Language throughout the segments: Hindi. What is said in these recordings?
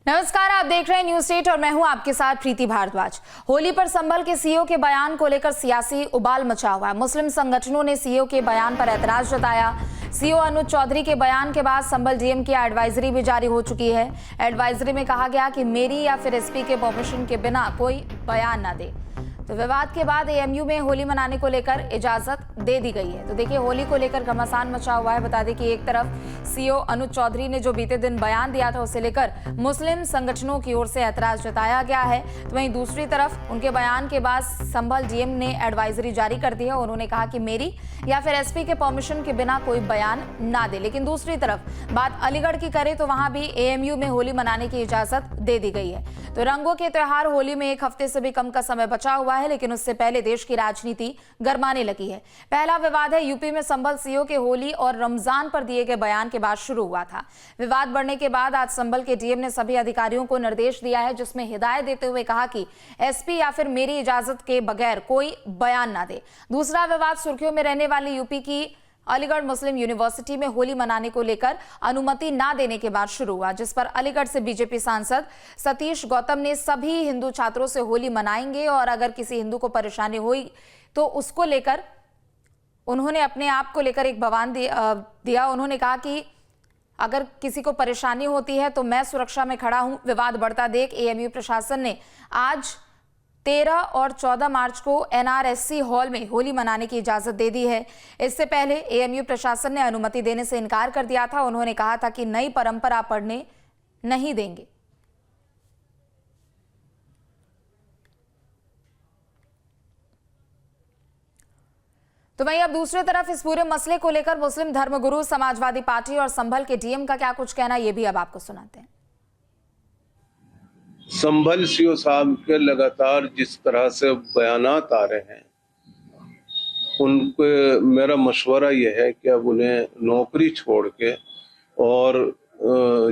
नमस्कार, आप देख रहे हैं न्यूज स्टेट और मैं हूं आपके साथ प्रीति भारद्वाज। होली पर संभल के सीईओ के बयान को लेकर सियासी उबाल मचा हुआ है। मुस्लिम संगठनों ने सीईओ के बयान पर ऐतराज जताया। सीईओ अनुज चौधरी के बयान के बाद संभल डीएम की एडवाइजरी भी जारी हो चुकी है। एडवाइजरी में कहा गया कि मेरी या फिर एसपी के परमिशन के बिना कोई बयान ना दे। तो विवाद के बाद एएमयू में होली मनाने को लेकर इजाजत दे दी गई है। तो देखिए, होली को लेकर घमासान मचा हुआ है। बता दें कि एक तरफ सीईओ अनुज चौधरी ने जो बीते दिन बयान दिया था उसे लेकर मुस्लिम संगठनों की ओर से ऐतराज जताया गया है, तो वहीं दूसरी तरफ उनके बयान के बाद संभल डीएम ने एडवाइजरी जारी कर दी है। उन्होंने कहा कि मेरी या फिर एसपी के परमिशन के बिना कोई बयान ना दे। लेकिन दूसरी तरफ बात अलीगढ़ की करें तो वहां भी एएमयू में होली मनाने की इजाजत दे दी गई है। तो रंगों के त्योहार होली में एक हफ्ते से भी कम का समय बचा हुआ है, लेकिन उससे पहले देश की राजनीति गरमाने लगी है। पहला विवाद है यूपी में संभल सीईओ के होली और रमजान पर दिए गए बयान के बाद शुरू हुआ था। विवाद बढ़ने के बाद आज संभल के डीएम ने सभी अधिकारियों को निर्देश दिया है, जिसमें हिदायत देते हुए कहा कि एसपी या फिर मेरी इजाजत के बगैर कोई बयान ना दे। दूसरा विवाद सुर्खियों में रहने वाली यूपी की अलीगढ़ मुस्लिम यूनिवर्सिटी में होली मनाने को लेकर अनुमति ना देने के बाद शुरू हुआ, जिस पर अलीगढ़ से बीजेपी सांसद सतीश गौतम ने सभी हिंदू छात्रों से होली मनाएंगे और अगर किसी हिंदू को परेशानी हुई तो उसको लेकर उन्होंने अपने आप को लेकर एक बयान दिया। उन्होंने कहा कि अगर किसी को परेशानी होती है तो मैं सुरक्षा में खड़ा हूं। विवाद बढ़ता देख एएमयू प्रशासन ने आज 13 और 14 मार्च को एनआरएससी हॉल में होली मनाने की इजाजत दे दी है। इससे पहले एएमयू प्रशासन ने अनुमति देने से इनकार कर दिया था। उन्होंने कहा था कि नई परंपरा पढ़ने नहीं देंगे। तो वहीं अब दूसरी तरफ इस पूरे मसले को लेकर मुस्लिम धर्मगुरु, समाजवादी पार्टी और संभल के डीएम का क्या कुछ कहना, यह भी अब आपको सुनाते हैं। संभल सीईओ साहब के लगातार जिस तरह से बयानात आ रहे हैं, उनके मेरा मशवरा यह है कि अब उन्हें नौकरी छोड़ के और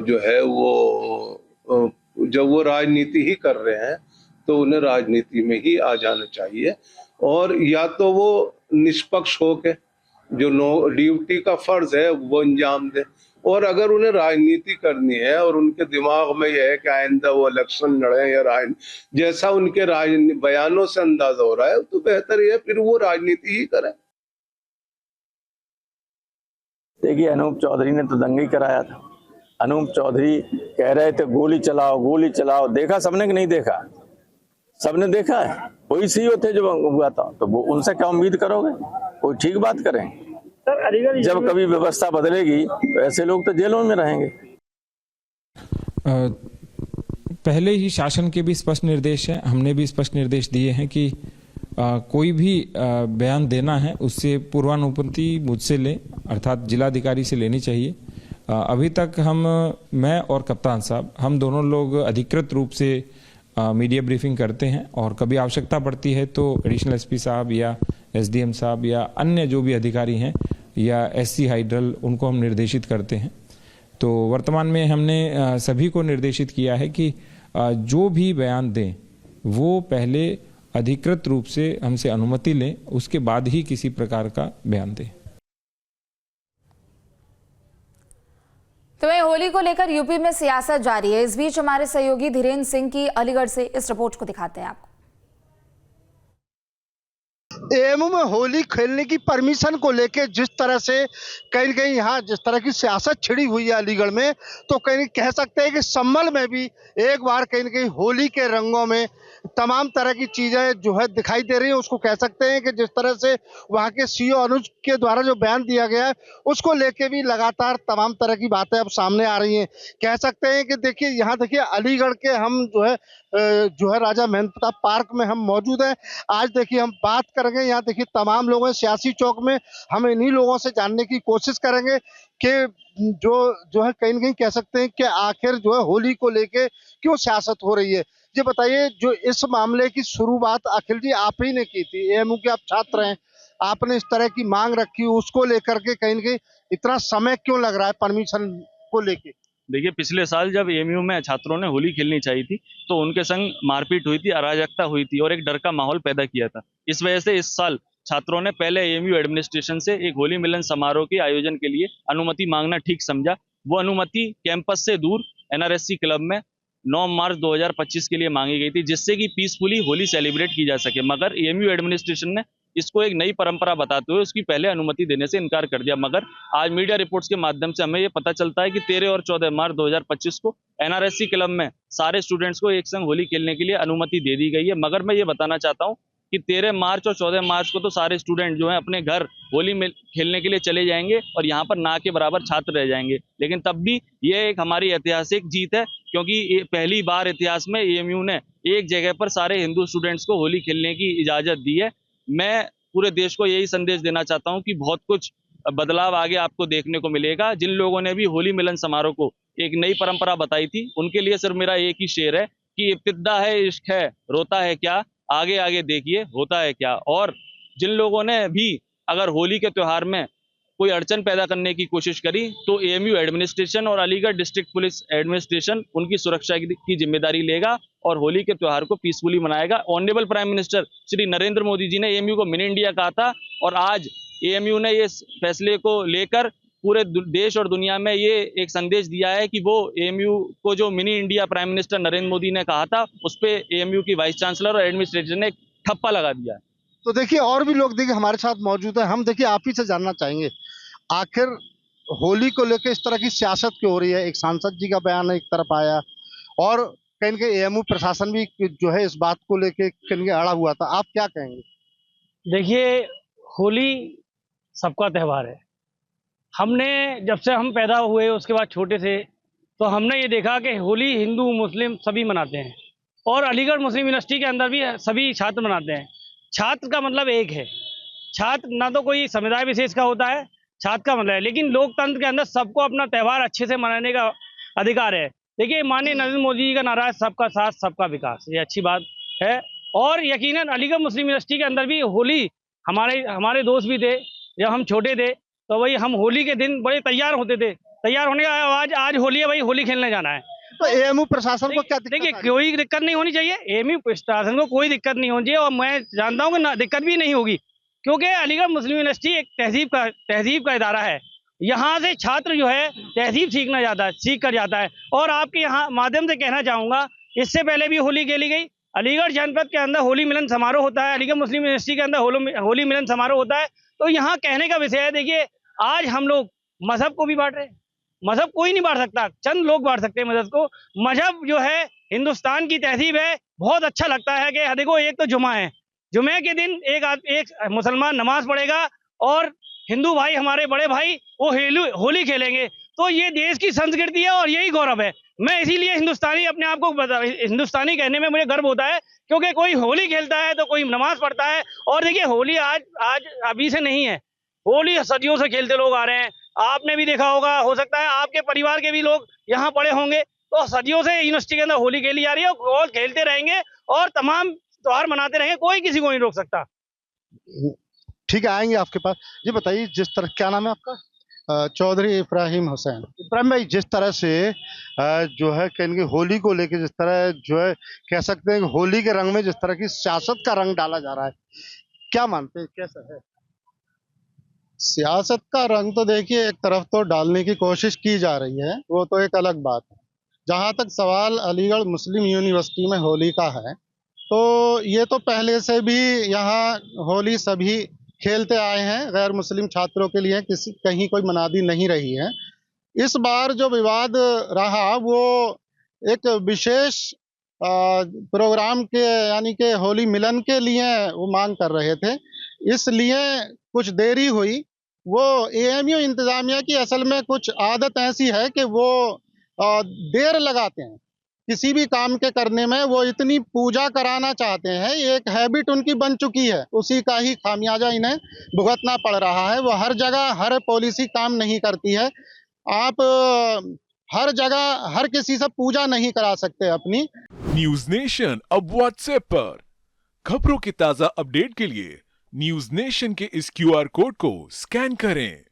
जो है वो जब वो राजनीति ही कर रहे हैं तो उन्हें राजनीति में ही आ जाना चाहिए और या तो वो निष्पक्ष होके जो ड्यूटी का फर्ज है वो अंजाम दे, और अगर उन्हें राजनीति करनी है और उनके दिमाग में यह है कि आइंदा वो इलेक्शन लड़े या जैसा उनके बयानों से अंदाजा हो रहा है, तो बेहतर है फिर वो राजनीति ही करें। देखिए, अनूप चौधरी ने तो दंगा ही कराया था। अनूप चौधरी कह रहे थे गोली चलाओ गोली चलाओ। देखा सबने कि नहीं देखा? सबने देखा है। कोई सीईओ थे जो हुआ था, तो वो उनसे क्या उम्मीद करोगे? कोई ठीक बात करें? जब कभी व्यवस्था बदलेगी तो ऐसे लोग तो जेलों में रहेंगे। पहले ही शासन के भी स्पष्ट निर्देश है, हमने भी स्पष्ट निर्देश दिए हैं कि कोई भी बयान देना है उससे पूर्वानुमति मुझसे ले, अर्थात जिलाधिकारी से लेनी चाहिए। अभी तक मैं और कप्तान साहब, हम दोनों लोग अधिकृत रूप से मीडिया ब्रीफिंग करते हैं और कभी आवश्यकता पड़ती है तो एडिशनल एसपी साहब या एसडीएम साहब या अन्य जो भी अधिकारी हैं या एससी हाइड्रल, उनको हम निर्देशित करते हैं। तो वर्तमान में हमने सभी को निर्देशित किया है कि जो भी बयान दें वो पहले अधिकृत रूप से हमसे अनुमति लें, उसके बाद ही किसी प्रकार का बयान दें। तो वहीं होली को लेकर यूपी में सियासत जारी है। इस बीच हमारे सहयोगी धीरेन्द्र सिंह की अलीगढ़ से इस रिपोर्ट को दिखाते हैं आपको। एएमयू में होली खेलने की परमिशन को लेकर जिस तरह से कहीं न कहीं यहाँ जिस तरह की सियासत छिड़ी हुई है अलीगढ़ में, तो कहीं कह सकते हैं कि संभल में भी एक बार कहीं न कहीं होली के रंगों में तमाम तरह की चीज़ें जो है दिखाई दे रही हैं। उसको कह सकते हैं कि जिस तरह से वहाँ के सीईओ अनुज के द्वारा जो बयान दिया गया है उसको लेके भी लगातार तमाम तरह की बातें अब सामने आ रही हैं। कह सकते हैं कि देखिए, यहाँ देखिए अलीगढ़ के हम जो है राजा महेंद्र प्रताप पार्क में हम मौजूद हैं। आज देखिए हम बात करेंगे, यहाँ देखिए तमाम लोग हैं सियासी चौक में। हम इन्हीं लोगों से जानने की कोशिश करेंगे कि जो है कहीं न कहीं कह सकते हैं कि आखिर जो है होली को लेके क्यों सियासत हो रही है। ये बताइए, जो इस मामले की शुरुआत अखिल जी आप ही ने की थी, एएमयू के आप छात्र हैं, आपने इस तरह की मांग रखी, उसको लेकर के कहीं न कहीं इतना समय क्यों लग रहा है परमिशन को लेके? देखिए, पिछले साल जब एएमयू में छात्रों ने होली खेलनी चाहिए थी तो उनके संग मारपीट हुई थी, अराजकता हुई थी और एक डर का माहौल पैदा किया था। इस वजह से इस साल छात्रों ने पहले एएमयू एडमिनिस्ट्रेशन से एक होली मिलन समारोह के आयोजन के लिए अनुमति मांगना ठीक समझा। वो अनुमति कैंपस से दूर एनआरएससी क्लब में 9 मार्च 2025 के लिए मांगी गई थी, जिससे कि पीसफुली होली सेलिब्रेट की जा सके। मगर एएमयू एडमिनिस्ट्रेशन ने इसको एक नई परंपरा बताते हुए उसकी पहले अनुमति देने से इनकार कर दिया। मगर आज मीडिया रिपोर्ट्स के माध्यम से हमें ये पता चलता है कि 13 और 14 मार्च 2025 को एनआरएससी क्लब में सारे स्टूडेंट्स को एक संग होली खेलने के लिए अनुमति दे दी गई है। मगर मैं ये बताना चाहता हूँ कि 13 मार्च और 14 मार्च को तो सारे स्टूडेंट जो हैं अपने घर होली में खेलने के लिए चले जाएंगे और यहाँ पर ना के बराबर छात्र रह जाएंगे। लेकिन तब भी ये एक हमारी ऐतिहासिक जीत है, क्योंकि ये पहली बार इतिहास में एएमयू ने एक जगह पर सारे हिंदू स्टूडेंट्स को होली खेलने की इजाजत दी है। मैं पूरे देश को यही संदेश देना चाहता हूँ कि बहुत कुछ बदलाव आगे आपको देखने को मिलेगा। जिन लोगों ने भी होली मिलन समारोह को एक नई परंपरा बताई थी, उनके लिए सिर्फ मेरा एक ही शेर है कि इब्तिदा है इश्क है रोता है क्या, आगे आगे देखिए होता है क्या। और जिन लोगों ने भी अगर होली के त्योहार में कोई अड़चन पैदा करने की कोशिश करी, तो एएमयू एडमिनिस्ट्रेशन और अलीगढ़ डिस्ट्रिक्ट पुलिस एडमिनिस्ट्रेशन उनकी सुरक्षा की जिम्मेदारी लेगा और होली के त्योहार को पीसफुली मनाएगा। Honourable prime minister Shri Narendra Modi ji ने एएमयू को मिनी इंडिया कहा था और आज एएमयू ने इस फैसले को लेकर पूरे देश और दुनिया में ये एक संदेश दिया है कि वो एएमयू को जो mini India prime minister Narendra Modi ने कहा था, उस पे एएमयू की वाइस चांसलर और एडमिनिस्ट्रेशन ने ठप्पा लगा दिया है। तो देखिए और भी लोग देखिए हमारे साथ मौजूद है। हम देखिए आप ही से जानना चाहेंगे, आखिर होली को लेकर इस तरह की सियासत क्यों हो रही है? एक सांसद जी का बयान एक तरफ आया और कहीं के एएमयू प्रशासन भी जो है इस बात को लेकर कहीं अड़ा हुआ था। आप क्या कहेंगे? देखिए, होली सबका त्यौहार है। हमने जब से हम पैदा हुए उसके बाद छोटे से तो हमने ये देखा कि होली हिंदू मुस्लिम सभी मनाते हैं और अलीगढ़ मुस्लिम यूनिवर्सिटी के अंदर भी सभी छात्र मनाते हैं। छात्र का मतलब एक है, छात्र ना तो कोई समुदाय विशेष का होता है, छात्र का मतलब है, लेकिन लोकतंत्र के अंदर सबको अपना त्यौहार अच्छे से मनाने का अधिकार है। देखिए, माननीय नरेंद्र मोदी जी का नारा है सबका साथ सबका विकास, ये अच्छी बात है। और यकीनन अलीगढ़ मुस्लिम यूनिवर्सिटी के अंदर भी होली हमारे दोस्त भी थे। जब हम छोटे थे तो वही हम होली के दिन बड़े तैयार होते थे, तैयार होने का आज होली है, भाई होली खेलने जाना है। तो एएमयू प्रशासन को क्या दिक्कत देखिए, आ रही है? कोई दिक्कत नहीं होनी चाहिए, एएमयू प्रशासन को कोई दिक्कत नहीं होनी चाहिए और मैं जानता हूँ कि दिक्कत भी नहीं होगी, क्योंकि अलीगढ़ मुस्लिम यूनिवर्सिटी एक तहजीब का इदारा है। यहाँ से छात्र जो है तहजीब सीख कर जाता है। और आपके यहाँ माध्यम से कहना चाहूँगा, इससे पहले भी होली खेली गई। अलीगढ़ जनपद के अंदर होली मिलन समारोह होता है, अलीगढ़ मुस्लिम यूनिवर्सिटी के अंदर होली मिलन समारोह होता है। तो यहाँ कहने का विषय है, देखिए आज हम लोग मजहब को भी बांट रहे हैं। मजहब कोई नहीं बांट सकता, चंद लोग बांट सकते हैं मजहब को। मजहब जो है हिंदुस्तान की तहजीब है। बहुत अच्छा लगता है कि देखो, एक तो जुमा है, जुमे के दिन एक मुसलमान नमाज पढ़ेगा और हिंदू भाई हमारे बड़े भाई वो होली खेलेंगे। तो ये देश की संस्कृति है और यही गौरव है। मैं इसीलिए हिंदुस्तानी अपने आप को हिंदुस्तानी कहने में मुझे गर्व होता है, क्योंकि कोई होली खेलता है तो कोई नमाज पढ़ता है। और देखिए, होली आज अभी से नहीं है, होली सदियों से खेलते लोग आ रहे हैं। आपने भी देखा होगा, हो सकता है आपके परिवार के भी लोग यहाँ पढ़े होंगे, तो सदियों से यूनिवर्सिटी के अंदर होली खेली जा रही है और खेलते रहेंगे और तमाम त्योहार मनाते रहेंगे, कोई किसी को नहीं रोक सकता। ठीक है, आएंगे आपके पास। ये बताइए, जिस तरह, क्या नाम है आपका? चौधरी इब्राहिम हुसैन। इब्राहिम भाई, जिस तरह से जो है कहेंगे होली को लेके जिस तरह जो है कह सकते हैं कि होली के रंग में जिस तरह की सियासत का रंग डाला जा रहा है, क्या मानते हैं, कैसा है? सियासत का रंग तो देखिए एक तरफ तो डालने की कोशिश की जा रही है, वो तो एक अलग बात है। जहाँ तक सवाल अलीगढ़ मुस्लिम यूनिवर्सिटी में होली का है, तो ये तो पहले से भी यहाँ होली सभी खेलते आए हैं, गैर मुस्लिम छात्रों के लिए कहीं कोई मनादी नहीं रही है। इस बार जो विवाद रहा वो एक विशेष प्रोग्राम के यानी कि होली मिलन के लिए वो मांग कर रहे थे, इसलिए कुछ देरी हुई। वो एएमयू इंतजामिया की असल में कुछ आदत ऐसी है कि वो देर लगाते हैं किसी भी काम के करने में, वो इतनी पूजा कराना चाहते हैं, एक हैबिट उनकी बन चुकी है, उसी का ही खामियाजा इन्हें भुगतना पड़ रहा है। वो हर जगह हर पॉलिसी काम नहीं करती है। आप हर जगह हर किसी से पूजा नहीं करा सकते अपनी। न्यूज नेशन अब व्हाट्सएप पर खबरों के ताजा अपडेट के लिए न्यूज नेशन के इस QR कोड को स्कैन करें।